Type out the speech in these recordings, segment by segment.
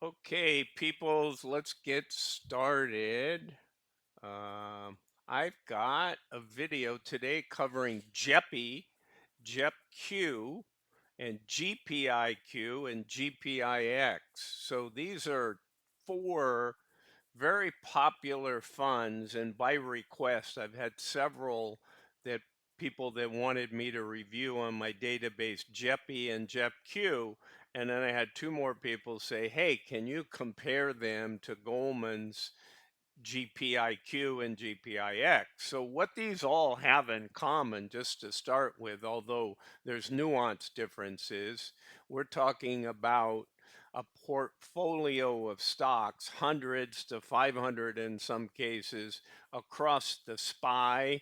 Okay, peoples, let's get started. Um, I've got a video today covering JEPI, JEPQ, and GPIQ and GPIX. So these are four very popular funds, and by request, I've had several that people that wanted me to review on my database, JEPI and JEPQ. And then I had two more people say, hey, can you compare them to Goldman's GPIQ and GPIX? So what these all have in common, just to start with, although there's nuance differences, we're talking about a portfolio of stocks, hundreds to 500 in some cases, across the SPY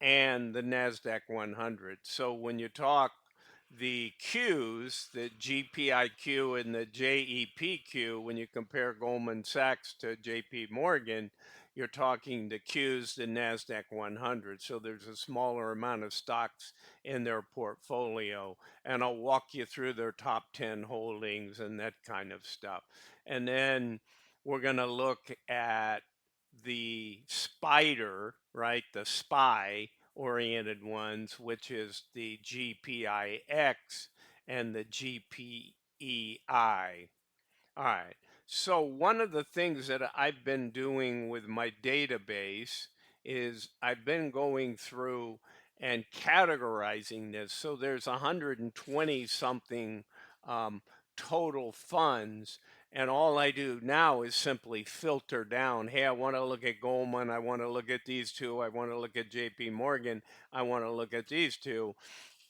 and the NASDAQ 100. So when you talk the Qs, the GPIQ and the JEPQ, when you compare Goldman Sachs to JP Morgan, you're talking the Qs, the NASDAQ 100. So there's a smaller amount of stocks in their portfolio. And I'll walk you through their top 10 holdings and that kind of stuff. And then we're going to look at the spider, right? The spy oriented ones, which is the GPIX and the GPEI. All right. So one of the things that I've been doing with my database is I've been going through and categorizing this. So there's 120 something um, total funds. And all I do now is simply filter down. Hey, I want to look at Goldman. I want to look at these two. I want to look at JP Morgan. I want to look at these two.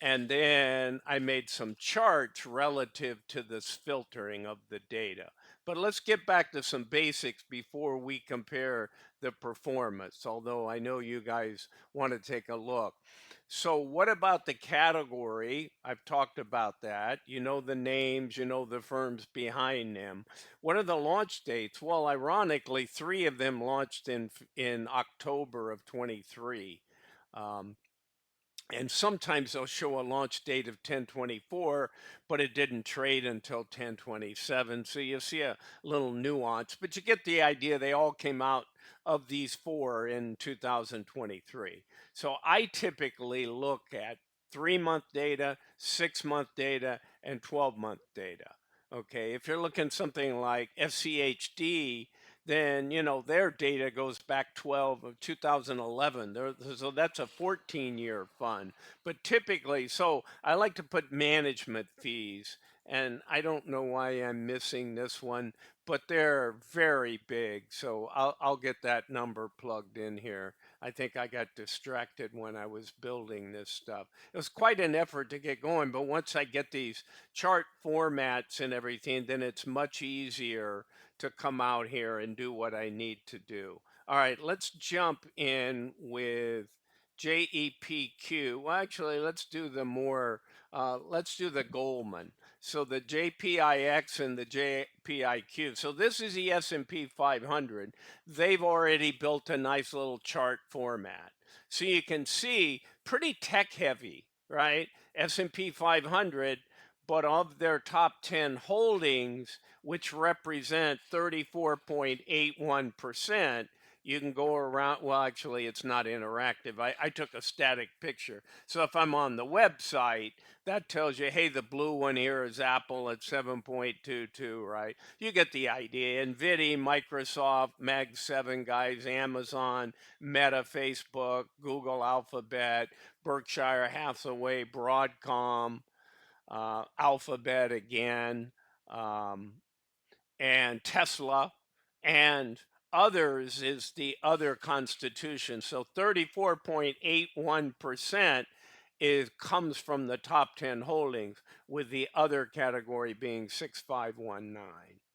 And then I made some charts relative to this filtering of the data. But let's get back to some basics before we compare the performance, although I know you guys want to take a look. So what about the category? I've talked about that. You know the names, you know the firms behind them. What are the launch dates? Well, ironically, three of them launched in October of 23. Um, and sometimes they'll show a launch date of 1024, but it didn't trade until 1027. So you see a little nuance, but you get the idea. They all came out of these four in 2023. So I typically look at 3 month data, 6 month data, and 12-month data. Okay, if you're looking something like FCHD, then their data goes back 12 of 2011. So that's a 14-year fund. But typically, so I like to put management fees, and I don't know why I'm missing this one, but they're very big. So I'll get that number plugged in here. I think I got distracted when I was building this stuff. It was quite an effort to get going, but once I get these chart formats and everything, then it's much easier to come out here and do what I need to do. All right, let's jump in with JEPQ. Well, actually, let's do the Goldman. So the JPIX and the JPIQ. So this is the S&P 500. They've already built a nice little chart format. So you can see pretty tech heavy, right? S&P 500, but of their top 10 holdings, which represent 34.81%, you can go around. Well, actually, it's not interactive. I took a static picture. So if I'm on the website, that tells you, hey, the blue one here is Apple at 7.22, right? You get the idea. NVIDIA, Microsoft, Mag 7 guys, Amazon, Meta, Facebook, Google, Alphabet, Berkshire Hathaway, Broadcom, Alphabet again, um, and Tesla, and others is the other constitution. So 34.81% comes from the top 10 holdings, with the other category being 6519.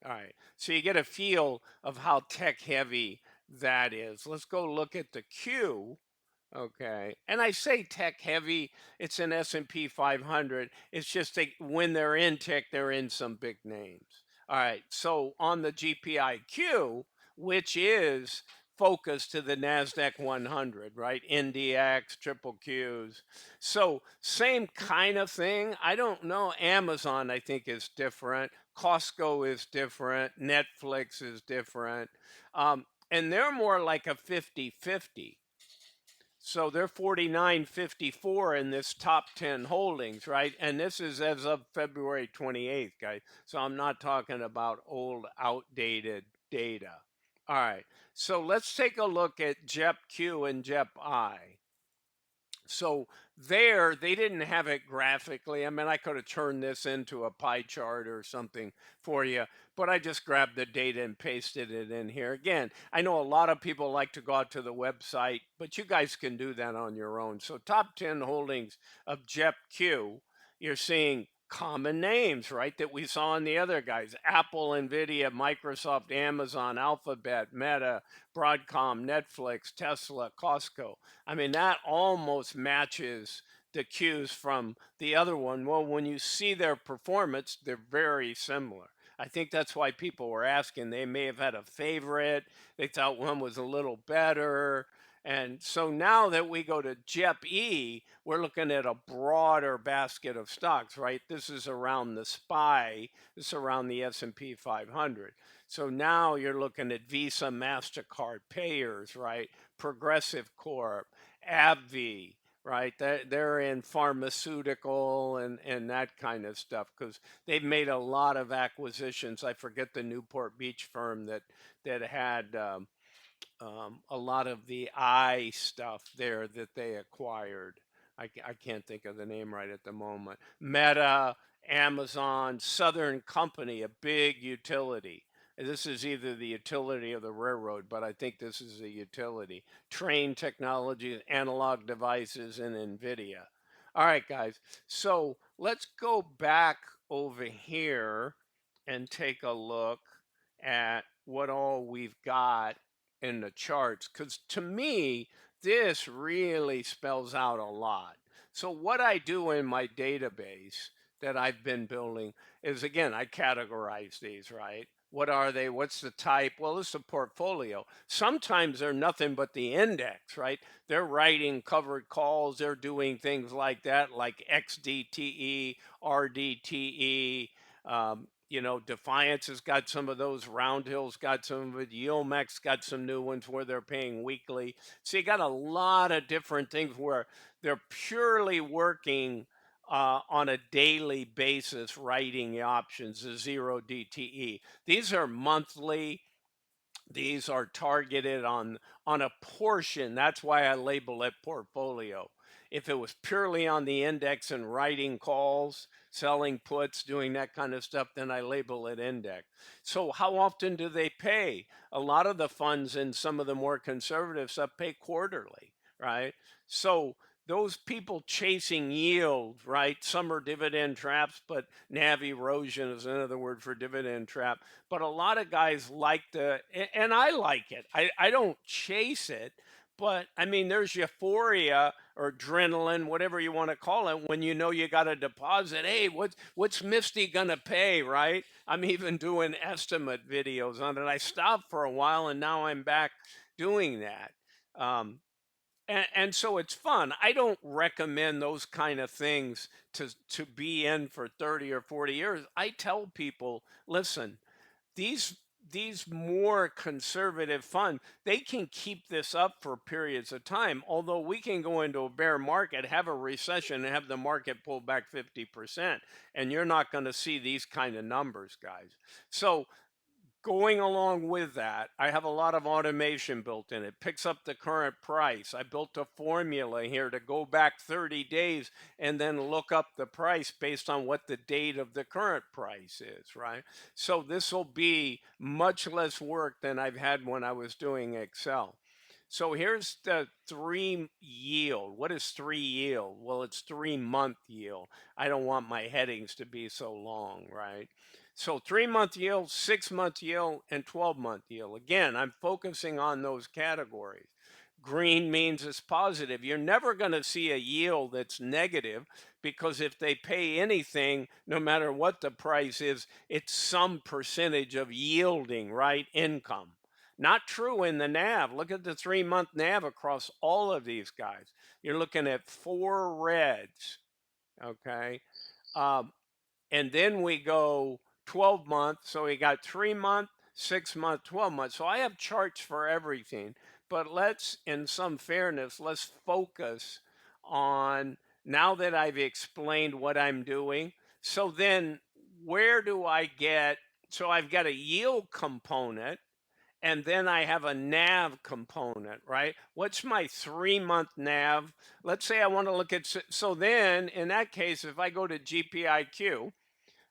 All right. So you get a feel of how tech heavy that is. Let's go look at the Q. Okay. And I say tech heavy, it's an S&P 500. It's just when they're in tech, they're in some big names. All right. So on the GPIQ, which is focused to the NASDAQ 100, right? NDX, triple Qs. So same kind of thing. I don't know. Amazon, I think, is different. Costco is different. Netflix is different. And they're more like a 50-50. So they're 49.54 in this top 10 holdings, right? And this is as of February 28th, guys. So I'm not talking about old, outdated data. All right. So let's take a look at JEPQ and JEPI. So there, they didn't have it graphically. I mean, I could have turned this into a pie chart or something for you, but I just grabbed the data and pasted it in here. Again, I know a lot of people like to go out to the website, but you guys can do that on your own. So top 10 holdings of JEPQ, you're seeing common names, right, that we saw in the other guys: Apple, Nvidia, Microsoft, Amazon, Alphabet, Meta, Broadcom, Netflix, Tesla, Costco. I mean, that almost matches the cues from the other one. Well, when you see their performance, they're very similar. I think that's why people were asking. They may have had a favorite. They thought one was a little better. And so now that we go to JEPE, we're looking at a broader basket of stocks, right? This is around the SPY. This is around the S&P 500. So now you're looking at Visa, MasterCard, Payers, right? Progressive Corp, AbbVie, right? They're in pharmaceutical and that kind of stuff because they've made a lot of acquisitions. I forget the Newport Beach firm that had a lot of the eye stuff there that they acquired. I can't think of the name right at the moment. Meta, Amazon, Southern Company, a big utility. This is either the utility or the railroad, but I think this is a utility. Train Technologies, Analog Devices, and NVIDIA. All right, guys. So let's go back over here and take a look at what all we've got in the charts, because to me this really spells out a lot. So what I do in my database that I've been building is, again, I categorize these, right? What are they? What's the type? Well, it's a portfolio. Sometimes they're nothing but the index, right? They're writing covered calls. They're doing things like that, like XDTE, RDTE. Defiance has got some of those. Roundhill's got some of it. Yieldmax got some new ones where they're paying weekly. So you got a lot of different things where they're purely working on a daily basis, writing the options, the zero DTE. These are monthly. These are targeted on a portion. That's why I label it portfolio. If it was purely on the index and writing calls, selling puts, doing that kind of stuff, then I label it index. So how often do they pay? A lot of the funds in some of the more conservative stuff pay quarterly, right? So those people chasing yield, right? Some are dividend traps, but NAV erosion is another word for dividend trap. But a lot of guys like and I like it. I don't chase it, but I mean, there's euphoria or adrenaline, whatever you want to call it, when you know you got a deposit. Hey, what's Misty gonna pay, right? I'm even doing estimate videos on it. I stopped for a while, and now I'm back doing that. Um, and so it's fun. I don't recommend those kind of things to be in for 30 or 40 years. I tell people, listen, these these more conservative funds, they can keep this up for periods of time. Although we can go into a bear market, have a recession, and have the market pull back 50%, and you're not going to see these kind of numbers, guys. So going along with that, I have a lot of automation built in. It picks up the current price. I built a formula here to go back 30 days and then look up the price based on what the date of the current price is, right? So this will be much less work than I've had when I was doing Excel. So here's the three yield. What is three yield? Well, it's 3 month yield. I don't want my headings to be so long, right? So 3 month yield, 6 month yield, and 12 month yield. Again, I'm focusing on those categories. Green means it's positive. You're never going to see a yield that's negative, because if they pay anything, no matter what the price is, it's some percentage of yielding, right? Income. Not true in the NAV. Look at the 3 month NAV across all of these guys. You're looking at four reds, okay? Um, and then we go 12 month. So we got 3 month, 6 month, 12 months. So I have charts for everything. But let's, in some fairness, let's focus on now that I've explained what I'm doing. So then where do I get? So I've got a yield component and then I have a NAV component, right? What's my 3 month NAV? Let's say I want to look at, so then in that case, if I go to GPIQ,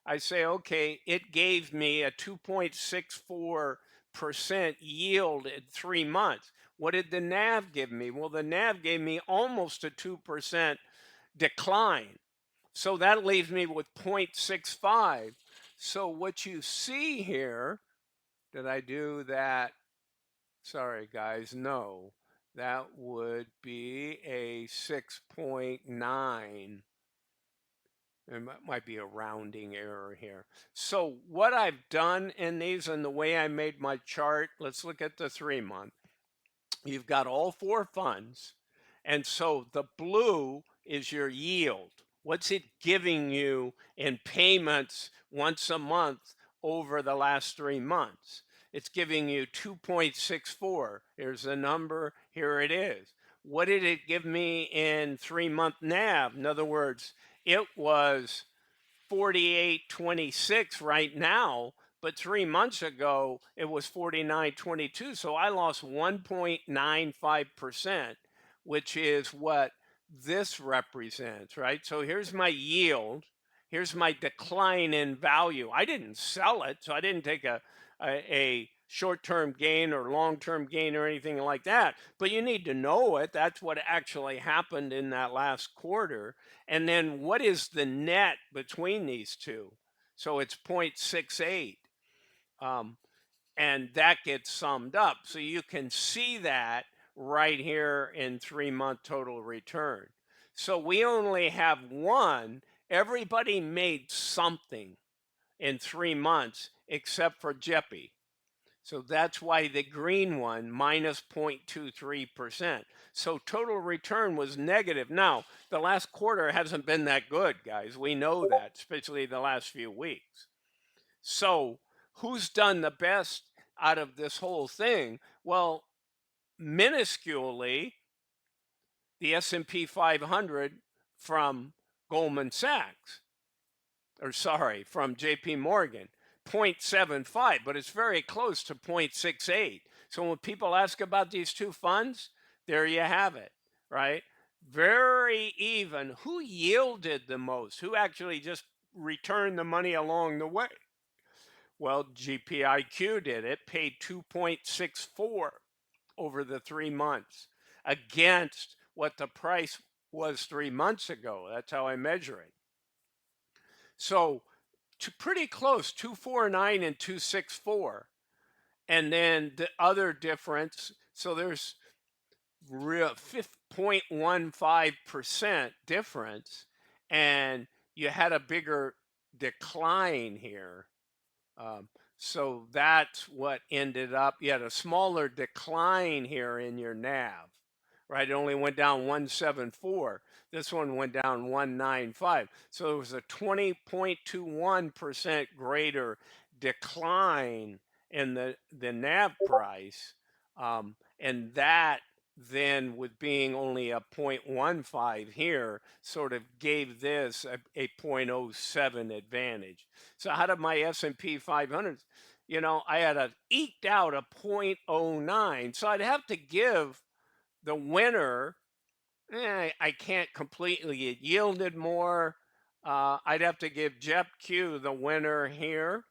I say, okay, it gave me a 2.64% yield at 3 months. What did the NAV give me? Well, the NAV gave me almost a 2% decline. So that leaves me with 0.65. So what you see here, did I do that? Sorry, guys, no. That would be a 6.9. It might be a rounding error here. So what I've done in these and the way I made my chart, let's look at the 3 month. You've got all four funds. And so the blue is your yield. What's it giving you in payments once a month over the last 3 months? It's giving you 2.64. Here's the number. Here it is. What did it give me in 3 month NAV? In other words, it was 48.26 right now, but 3 months ago it was 49.22. So I lost 1.95%, which is what this represents, right? So here's my yield. Here's my decline in value. I didn't sell it, so I didn't take a short-term gain or long-term gain or anything like that. But you need to know it. That's what actually happened in that last quarter. And then what is the net between these two? So it's 0.68. Um, and that gets summed up. So you can see that right here in 3 month total return. So we only have one. Everybody made something in 3 months except for JEPI. So that's why the green one minus 0.23%. So total return was negative. Now, the last quarter hasn't been that good, guys. We know that, especially the last few weeks. So who's done the best out of this whole thing? Well, minusculely, the S&P 500 from Goldman Sachs, or sorry, from JP Morgan, 0.75, but it's very close to 0.68. So when people ask about these two funds, there you have it, right? Very even. Who yielded the most? Who actually just returned the money along the way? Well, GPIQ did. It paid 2.64 over the 3 months against what the price was 3 months ago. That's how I measure it. So pretty close, 249 and 264. And then the other difference, so there's real 0.15% difference, and you had a bigger decline here. Um, so that's what ended up, you had a smaller decline here in your NAV, right? It only went down 174. This one went down 195. So it was a 20.21% greater decline in the NAV price. And that then with being only a 0.15 here sort of gave this a 0.07 advantage. So how did my S&P 500, I had eked out a 0.09. So I'd have to give the winner, I can't completely, it yielded more. I'd have to give JEPQ the winner here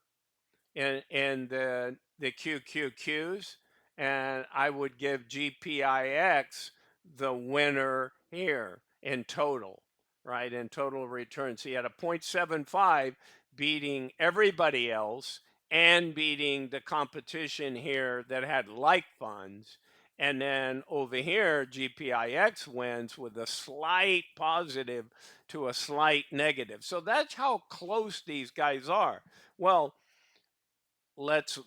in the QQQs, and I would give GPIX the winner here in total, right? In total return. So you had a 0.75 beating everybody else and beating the competition here that had like funds. And then over here, GPIX wins with a slight positive to a slight negative. So that's how close these guys are. Well,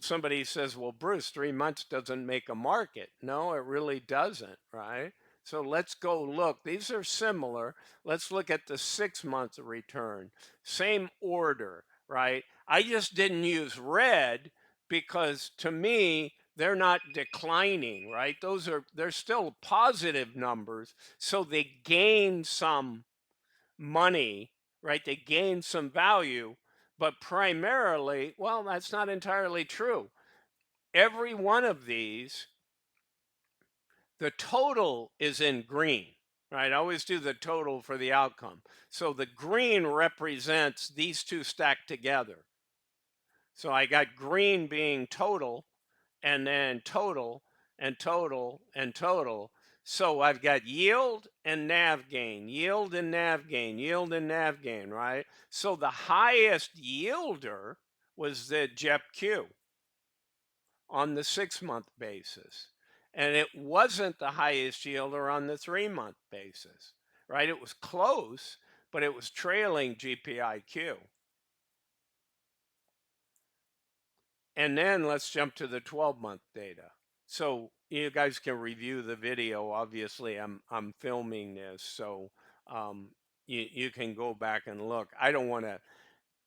somebody says, well, Bruce, 3 months doesn't make a market. No, it really doesn't, right? So let's go look. These are similar. Let's look at the 6 month return. Same order. right? I just didn't use red because to me, they're not declining, right? They're still positive numbers. So they gain some money, right? They gain some value, but primarily, well, that's not entirely true. Every one of these, the total is in green, right? I always do the total for the outcome. So the green represents these two stacked together. So I got green being total, and then total and total and total. So I've got yield and nav gain, yield and nav gain, yield and nav gain, right? So the highest yielder was the JEPQ on the 6 month basis. And it wasn't the highest yielder on the 3 month basis, right? It was close, but it was trailing GPIQ. And then let's jump to the 12-month data. So you guys can review the video. Obviously, I'm filming this, so you can go back and look. I don't want to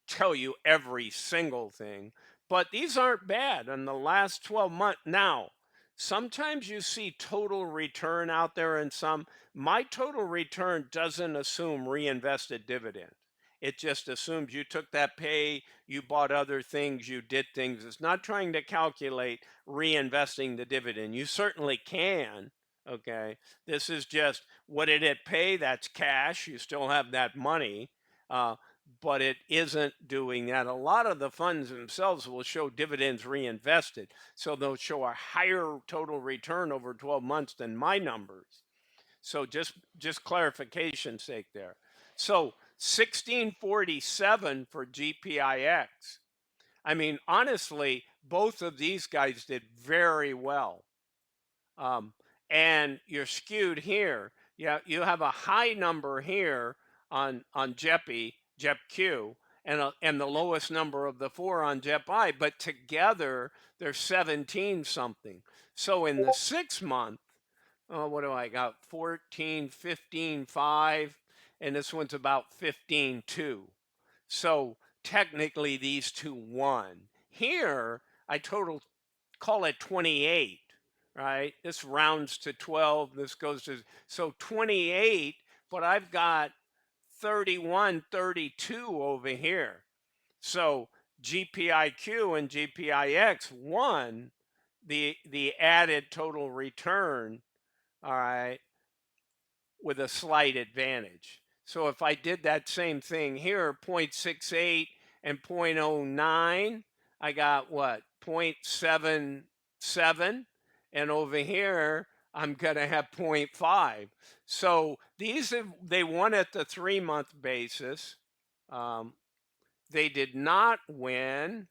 tell you every single thing, but these aren't bad in the last 12 months. Now, sometimes you see total return out there in some. My total return doesn't assume reinvested dividend. It just assumes you took that pay, you bought other things, you did things. It's not trying to calculate reinvesting the dividend. You certainly can. Okay. This is just what did it pay? That's cash. You still have that money. But it isn't doing that. A lot of the funds themselves will show dividends reinvested. So they'll show a higher total return over 12 months than my numbers. So just clarification sake there. So 1647 for GPIX. I mean, honestly, both of these guys did very well. Um, and you're skewed here. Yeah, you have a high number here on JEPI, JEPQ, and the lowest number of the four on JEPI, but together they're 17 something. So in the 6 month, what do I got? 14, 15, 5, and this one's about 15, 2. So technically these two won. Here, I total call it 28, right? This rounds to 12. This goes to, so 28, but I've got 31, 32 over here. So GPIQ and GPIX won the added total return, all right, with a slight advantage. So if I did that same thing here, 0.68 and 0.09, I got what? 0.77. And over here, I'm going to have zero point 0.5. So these have, they won at the 3 month basis. Um, they did not win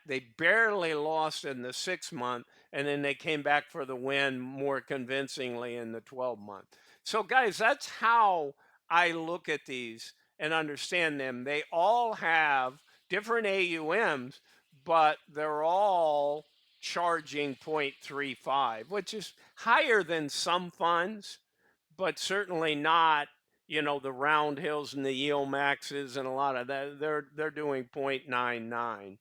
they barely lost in the 6 month, and then they came back for the win more convincingly in the 12 month. So guys, that's how I look at these and understand them. They all have different AUMs, but they're all charging 0.35, which is higher than some funds, but certainly not, the round hills and the yield maxes and a lot of that. They're doing 0.99.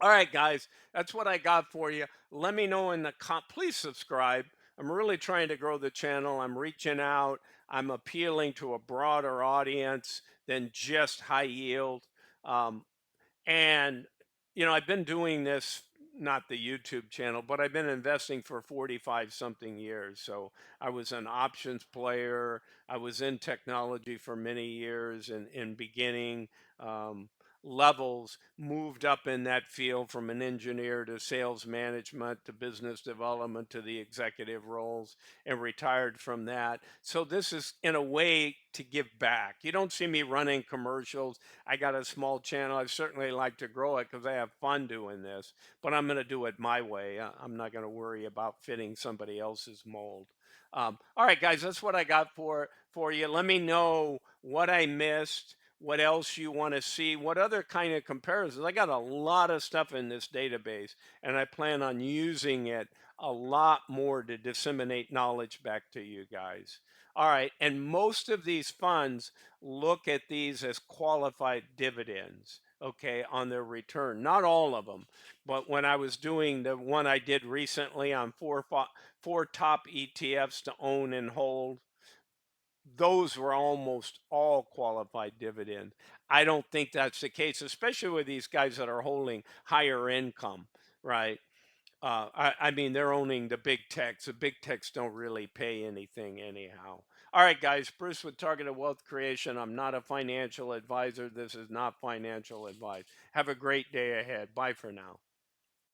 All right, guys, that's what I got for you. Let me know in the please subscribe. I'm really trying to grow the channel. I'm reaching out. I'm appealing to a broader audience than just high yield. Um, and, I've been doing this, not the YouTube channel, but I've been investing for 45 something years. So I was an options player. I was in technology for many years and in beginning levels, moved up in that field from an engineer to sales management to business development to the executive roles and retired from that. So this is in a way to give back. You don't see me running commercials. I got a small channel. I certainly like to grow it because I have fun doing this, but I'm going to do it my way. I'm not going to worry about fitting somebody else's mold. All right, guys, that's what I got for you. Let me know what I missed, what else you want to see, what other kind of comparisons. I got a lot of stuff in this database, and I plan on using it a lot more to disseminate knowledge back to you guys. All right. And most of these funds look at these as qualified dividends, okay, on their return. Not all of them, but when I was doing the one I did recently on four top ETFs to own and hold, those were almost all qualified dividend. I don't think that's the case, especially with these guys that are holding higher income, right? I mean, they're owning the big techs. The big techs don't really pay anything anyhow. All right, guys. Bruce with Targeted Wealth Creation. I'm not a financial advisor. This is not financial advice. Have a great day ahead. Bye for now.